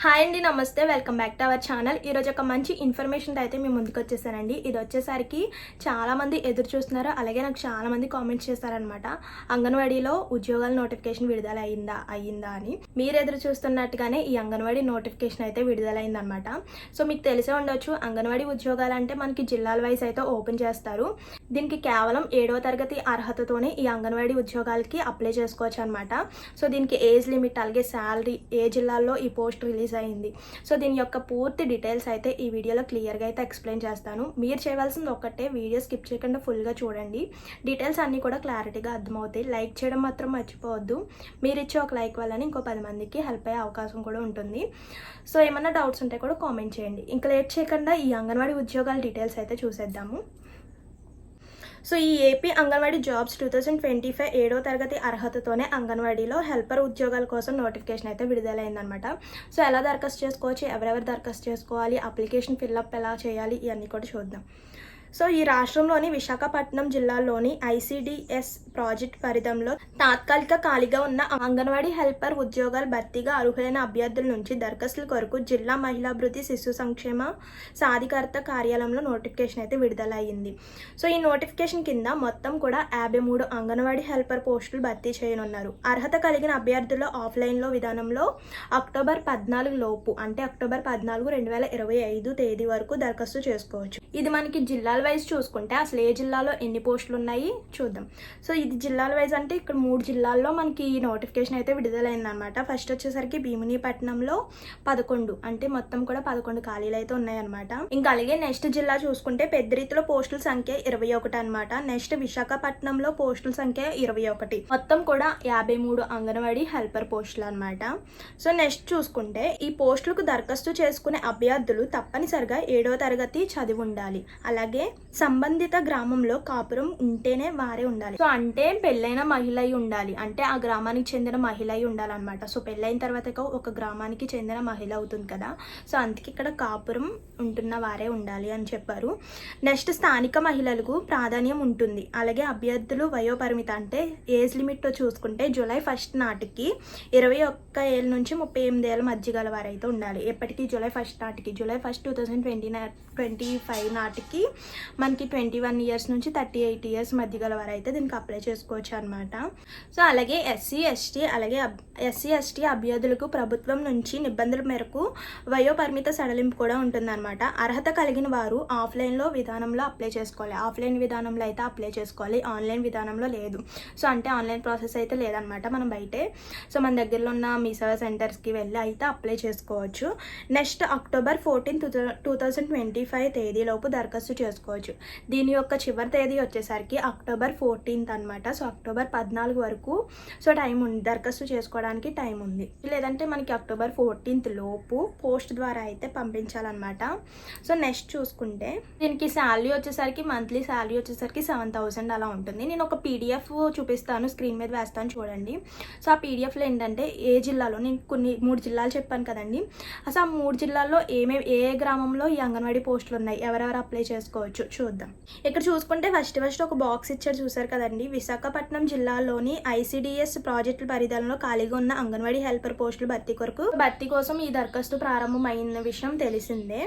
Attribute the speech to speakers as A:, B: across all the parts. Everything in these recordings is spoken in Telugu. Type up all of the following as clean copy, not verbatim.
A: హాయ్ అండి, నమస్తే. Welcome back to our channel. ఈరోజు ఒక మంచి ఇన్ఫర్మేషన్ అయితే మేము ముందుకు వచ్చేసానండి. ఇది వచ్చేసరికి చాలామంది ఎదురు చూస్తున్నారు, అలాగే నాకు చాలామంది కామెంట్స్ చేస్తారనమాట. అంగన్వాడీలో ఉద్యోగాల నోటిఫికేషన్ విడుదల అయ్యిందా అని. మీరు ఎదురు చూస్తున్నట్టుగానే ఈ అంగన్వాడీ నోటిఫికేషన్ అయితే విడుదలైందనమాట. సో మీకు తెలిసే ఉండొచ్చు, అంగన్వాడీ ఉద్యోగాలు అంటే మనకి జిల్లాల వైజ్ అయితే ఓపెన్ చేస్తారు. దీనికి కేవలం 7వ తరగతి అర్హతతోనే ఈ అంగన్వాడీ ఉద్యోగాలకి అప్లై చేసుకోవచ్చు అనమాట. సో దీనికి ఏజ్ లిమిట్, అలాగే శాలరీ, ఏ జిల్లాల్లో ఈ పోస్ట్ రిలీజ్ అయింది, సో దీని యొక్క పూర్తి డీటెయిల్స్ అయితే ఈ వీడియోలో క్లియర్గా అయితే ఎక్స్ప్లెయిన్ చేస్తాను. మీరు చేయవలసింది ఒక్కటే, వీడియో స్కిప్ చేయకుండా ఫుల్గా చూడండి. డీటెయిల్స్ అన్నీ కూడా క్లారిటీగా అర్థమవుతాయి. లైక్ చేయడం మాత్రం మర్చిపోవద్దు. మీరు ఇచ్చే ఒక లైక్ వల్ల ఇంకో 10 మందికి హెల్ప్ అయ్యే అవకాశం కూడా ఉంటుంది. సో ఏమన్నా డౌట్స్ ఉంటే కూడా కామెంట్ చేయండి. ఇంకా లేట్ చేయకుండా ఈ అంగన్వాడీ ఉద్యోగాల డీటెయిల్స్ అయితే చూసేద్దాము. సో ఈ ఏపీ అంగన్వాడీ జాబ్స్ 2025 7వ తరగతి అర్హతతోనే అంగన్వాడీలో హెల్పర్ ఉద్యోగాల కోసం నోటిఫికేషన్ అయితే విడుదలైందనమాట. సో ఎలా దరఖాస్తు చేసుకోవచ్చు, ఎవరెవరు దరఖాస్తు చేసుకోవాలి, అప్లికేషన్ ఫిల్అప్ ఎలా చేయాలి, ఇవన్నీ కూడా చూద్దాం. సో ఈ రాష్ట్రంలోని విశాఖపట్నం జిల్లాలోని ఐసిడిఎస్ ప్రాజెక్ట్ పరిధిలో తాత్కాలిక ఖాళీగా ఉన్న అంగన్వాడీ హెల్పర్ ఉద్యోగాల భర్తీగా అర్హులైన అభ్యర్థుల నుంచి దరఖాస్తుల కొరకు జిల్లా మహిళాభివృద్ధి శిశు సంక్షేమ సాధికారత కార్యాలయంలో నోటిఫికేషన్ అయితే విడుదలయ్యింది. సో ఈ నోటిఫికేషన్ కింద మొత్తం కూడా 53 అంగన్వాడీ హెల్పర్ పోస్టులు భర్తీ చేయనున్నారు. అర్హత కలిగిన అభ్యర్థులు ఆఫ్లైన్లో విధానంలో అక్టోబర్ 14 లోపు, అంటే అక్టోబర్ 14, 2025 తేదీ వరకు దరఖాస్తు చేసుకోవచ్చు. ఇది మనకి జిల్లాల వైజ్ చూసుకుంటే అసలు ఏ జిల్లాలో ఎన్ని పోస్టులు ఉన్నాయి చూద్దాం. సో ఇది జిల్లాల వైజ్ అంటే ఇక్కడ 3 జిల్లాల్లో మనకి ఈ నోటిఫికేషన్ అయితే విడుదలైందనమాట. ఫస్ట్ వచ్చేసరికి భీమునిపట్నంలో 11, అంటే మొత్తం కూడా 11 ఖాళీలు అయితే ఉన్నాయన్నమాట. ఇంకా అలాగే నెక్స్ట్ జిల్లా చూసుకుంటే పెద్దిరితిలో పోస్టుల సంఖ్య 21 అనమాట. నెక్స్ట్ విశాఖపట్నంలో పోస్టుల సంఖ్య 21, మొత్తం కూడా 53 అంగన్వాడీ హెల్పర్ పోస్టులు అనమాట. సో నెక్స్ట్ చూసుకుంటే ఈ పోస్టులకు దరఖాస్తు చేసుకునే అభ్యర్థులు తప్పనిసరిగా 7వ తరగతి చదివి ఉండాలి. అలాగే సంబంధిత గ్రామంలో కాపురం ఉంటేనే వారే ఉండాలి. సో అంటే పెళ్ళైన మహిళ అయి ఉండాలి, అంటే ఆ గ్రామానికి చెందిన మహిళ అయి ఉండాలన్నమాట. సో పెళ్ళైన తర్వాత ఒక గ్రామానికి చెందిన మహిళ అవుతుంది కదా, సో అందుకే ఇక్కడ కాపురం ఉంటున్న వారే ఉండాలి అని చెప్పారు. నెక్స్ట్ స్థానిక మహిళలకు ప్రాధాన్యం ఉంటుంది. అలాగే అభ్యర్థులు వయోపరిమితి, అంటే ఏజ్ లిమిట్ చూసుకుంటే జూలై 1 నాటికి 21 ఏళ్ళ నుంచి 38 ఏళ్ళ మధ్య గల వారైతే ఉండాలి. ఎప్పటికీ జూలై 1 నాటికి, జూలై 1, 2025 నాటికి మనకి 21 ఇయర్స్ నుంచి 38 ఇయర్స్ మధ్య గల వారు అయితే దీనికి అప్లై చేసుకోవచ్చు అనమాట. సో అలాగే ఎస్సీ ఎస్టీ అభ్యర్థులకు ప్రభుత్వం నుంచి నిబంధనల మేరకు వయోపరిమిత సడలింపు కూడా ఉంటుందన్నమాట. అర్హత కలిగిన వారు ఆఫ్లైన్లో విధానంలో అప్లై చేసుకోవాలి. ఆఫ్లైన్ విధానంలో అయితే అప్లై చేసుకోవాలి, ఆన్లైన్ విధానంలో లేదు. సో అంటే ఆన్లైన్ ప్రాసెస్ అయితే లేదనమాట, మనం బయటే సో మన దగ్గరలో ఉన్న మీ సేవా సెంటర్స్కి వెళ్ళి అయితే అప్లై చేసుకోవచ్చు. నెక్స్ట్ అక్టోబర్ 14, 2025 తేదీలోపు దరఖాస్తు చేసుకోవచ్చు. దీని యొక్క చివరి తేదీ వచ్చేసరికి అక్టోబర్ 14 అనమాట. సో అక్టోబర్ 14 వరకు సో టైం ఉంది, దరఖాస్తు చేసుకోవడానికి టైం ఉంది. లేదంటే మనకి అక్టోబర్ 14 లోపు పోస్ట్ ద్వారా అయితే పంపించాలన్నమాట. సో నెక్స్ట్ చూసుకుంటే దీనికి శాలరీ వచ్చేసరికి మంత్లీ శాలరీ వచ్చేసరికి 7,000 అలా ఉంటుంది. నేను ఒక PDF చూపిస్తాను, స్క్రీన్ మీద వేస్తాను చూడండి. సో ఆ PDFలో ఏంటంటే ఏ జిల్లాలో, నేను 3 జిల్లాలు చెప్పాను కదండి, అసలు ఆ 3 జిల్లాల్లో ఏ గ్రామంలో ఈ అంగన్వాడీ పోస్టులు ఉన్నాయి, ఎవరెవరు అప్లై చేసుకోవచ్చు చూద్దాం. ఇక్కడ చూసుకుంటే ఫస్ట్ ఒక బాక్స్ ఇచ్చారు, చూసారు కదండి. విశాఖపట్నం జిల్లాలోని ఐసిడిఎస్ ప్రాజెక్టుల పరిధిలో ఖాళీగా ఉన్న అంగన్వాడీ హెల్పర్ పోస్టులు భర్తీ కోసం ఈ దరఖాస్తు ప్రారంభమైన విషయం తెలిసిందే.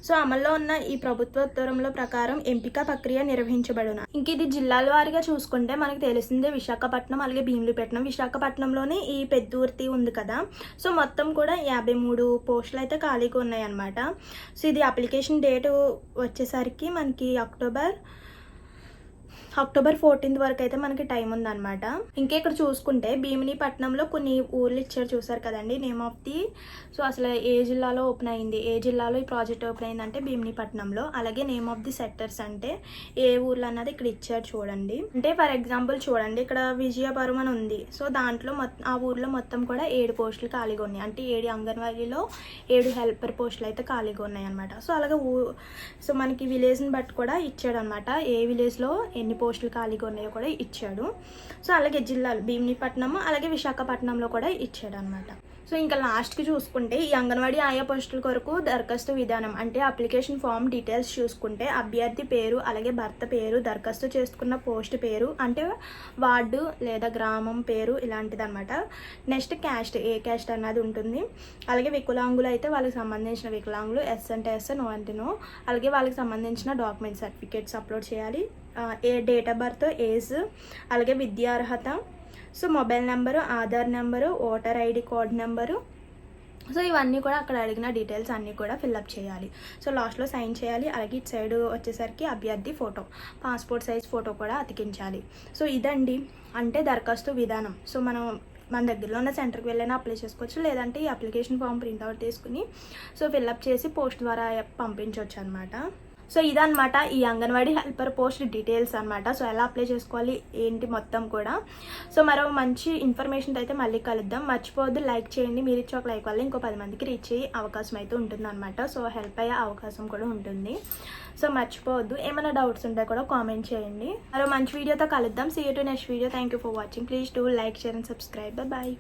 A: సో అమల్లో ఉన్న ఈ ప్రభుత్వ ఉత్తర్వుల ప్రకారం ఎంపిక ప్రక్రియ నిర్వహించబడును. ఇంక ఇది జిల్లాల వారీగా చూసుకుంటే మనకు తెలిసిందే విశాఖపట్నం, అలాగే భీమునిపట్నం. విశాఖపట్నంలోనే ఈ పెద్దూర్తి ఉంది కదా, సో మొత్తం కూడా 53 పోస్టులు అయితే ఖాళీగా ఉన్నాయి అనమాట. సో ఇది అప్లికేషన్ డేట్ వచ్చేసరికి మనకి అక్టోబర్ 14 వరకు అయితే మనకి టైం ఉందన్నమాట. ఇంకా ఇక్కడ చూసుకుంటే భీమునిపట్నంలో కొన్ని ఊర్లు ఇచ్చారు, చూసారు కదండి, నేమ్ ఆఫ్ ది. సో అసలు ఏ జిల్లాలో ఓపెన్ అయింది, ఏ జిల్లాలో ఈ ప్రాజెక్ట్ ఓపెన్ అయిందంటే భీమునిపట్నంలో. అలాగే నేమ్ ఆఫ్ ది సెక్టర్స్, అంటే ఏ ఊర్లు అన్నది ఇక్కడ ఇచ్చారు చూడండి. అంటే ఫర్ ఎగ్జాంపుల్ చూడండి, ఇక్కడ విజయపురం అని ఉంది. సో దాంట్లో ఆ ఊర్లో మొత్తం కూడా 7 పోస్టులు ఖాళీగా ఉన్నాయి, అంటే 7 అంగన్వాడీలో 7 హెల్పర్ పోస్టులు అయితే ఖాళీగా ఉన్నాయి అనమాట. సో అలాగే సో మనకి విలేజ్ని బట్టి కూడా ఇచ్చాడు అనమాట, ఏ విలేజ్లో ఎన్ని పోస్టులు ఖాళీగా ఉన్నాయో కూడా ఇచ్చాడు. సో అలాగే జిల్లాలు భీమునిపట్నం అలాగే విశాఖపట్నంలో కూడా ఇచ్చాడు అనమాట. సో ఇంకా లాస్ట్కి చూసుకుంటే ఈ అంగన్వాడీ ఆయా పోస్టుల కొరకు దరఖాస్తు విధానం అంటే అప్లికేషన్ ఫామ్ డీటెయిల్స్ చూసుకుంటే అభ్యర్థి పేరు అలాగే భర్త పేరు, దరఖాస్తు చేసుకున్న పోస్ట్ పేరు అంటే వార్డు లేదా గ్రామం పేరు ఇలాంటిది అనమాట. నెక్స్ట్ క్యాస్ట్, ఏ క్యాస్ట్ అన్నది ఉంటుంది. అలాగే వికలాంగులు అయితే వాళ్ళకి సంబంధించిన వికలాంగులు, ఎస్ అంటే ఎస్, నో అంటే నో. అలాగే వాళ్ళకి సంబంధించిన డాక్యుమెంట్ సర్టిఫికేట్స్ అప్లోడ్ చేయాలి. A date of birth, age, అలాగే విద్యార్హత, so mobile number, Aadhaar number, voter ID code number. So ఇవన్నీ కూడా అక్కడ అడిగిన డీటెయిల్స్ అన్నీ కూడా ఫిల్అప్ చేయాలి. సో లాస్ట్లో సైన్ చేయాలి. అలాగే ఇటు సైడ్ వచ్చేసరికి అభ్యర్థి ఫోటో, పాస్పోర్ట్ సైజ్ ఫోటో కూడా అతికించాలి. సో ఇదండి అంటే దరఖాస్తు విధానం. సో మన దగ్గరలో ఉన్న సెంటర్కి వెళ్ళైనా అప్లై చేసుకోవచ్చు, లేదంటే ఈ అప్లికేషన్ ఫామ్ ప్రింట్అవుట్ తీసుకుని సో ఫిల్అప్ చేసి పోస్ట్ ద్వారా పంపించవచ్చు అనమాట. సో ఇదనమాట ఈ అంగన్వాడీ హెల్పర్ పోస్ట్ డీటెయిల్స్ అనమాట. సో ఎలా అప్లై చేసుకోవాలి ఏంటి మొత్తం కూడా. సో మరో మంచి ఇన్ఫర్మేషన్ అయితే మళ్ళీ కలుద్దాం. మర్చిపోవద్దు లైక్ చేయండి. మీరు ఇచ్చే ఒక లైక్ వల్ల ఇంకో 10 మందికి రీచ్ అయ్యే అవకాశం అయితే ఉంటుంది అనమాట. సో హెల్ప్ అయ్యే అవకాశం కూడా ఉంటుంది. సో మర్చిపోవద్దు. ఏమైనా డౌట్స్ ఉంటే కూడా కామెంట్ చేయండి. మరో మంచి వీడియోతో కలుద్దాం. See you to next video. Thank you for watching. Please do like, share and subscribe. Bye.